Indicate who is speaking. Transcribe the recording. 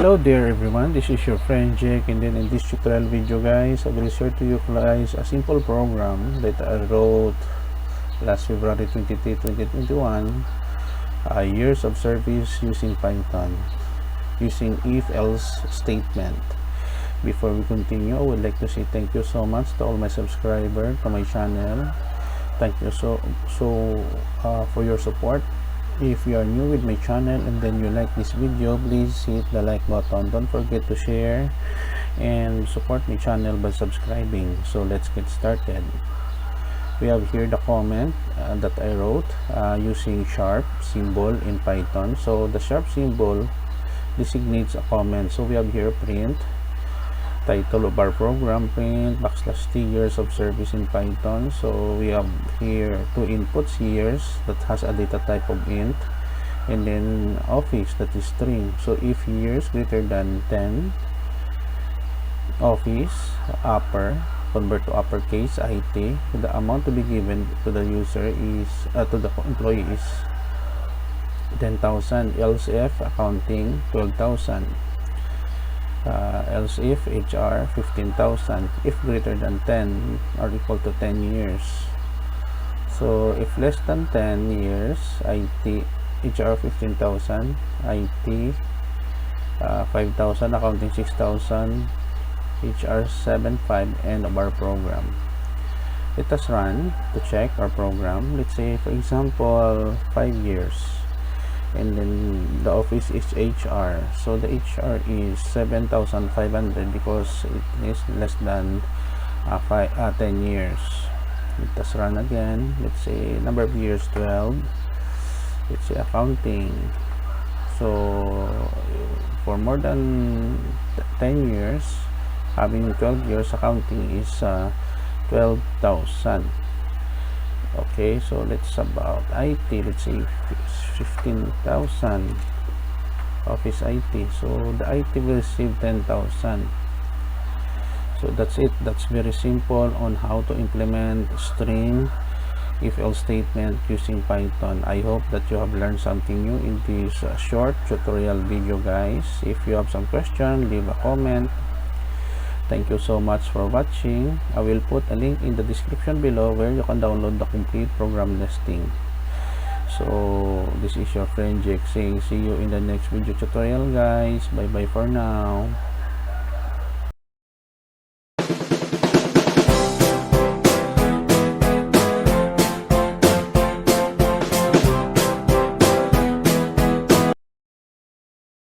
Speaker 1: Hello there everyone, this is your friend Jake, and then in this tutorial video guys, I will share to you guys a simple program that I wrote last February 23, 2021, years of service using Python, using if-else statement. Before we continue, I would like to say thank you so much to all my subscribers to my channel. Thank you for your support. If you are new with my channel and then you like this video, please hit the like button. Don't forget to share and support my channel by subscribing. So let's get started. We have here the comment that I wrote using sharp symbol in Python. So the sharp symbol designates a comment. So we have here print, title of our program, print \t years of service in Python. So we have here two inputs, years that has a data type of int, and then office that is string. So if years greater than 10, office upper, convert to uppercase IT, the amount to be given to the user is to the employee is 10,000, else if accounting 12,000, else if HR 15,000 if greater than 10 or equal to 10 years. So if less than 10 years, IT HR 15,000, IT 5,000, accounting 6,000, HR 7,500, end of our program. Let us run to check our program. Let's say for example 5 years, and then the office is HR, so the HR is 7,500 because it is less than 10 years. Let us run again. Let's say number of years 12. Let's say accounting, so for more than 10 years, having 12 years, accounting is 12,000. Okay, so let's about IT, let's say 15,000, office IT, so the IT will receive 10,000. So that's it. That's very simple on how to implement string if-else statement using Python. I hope that you have learned something new in this short tutorial video guys. If you have some question, leave a comment. Thank you so much for watching. I will put a link in the description below where you can download the complete program listing. So this is your friend Jake saying see you in the next video tutorial guys. Bye bye for now.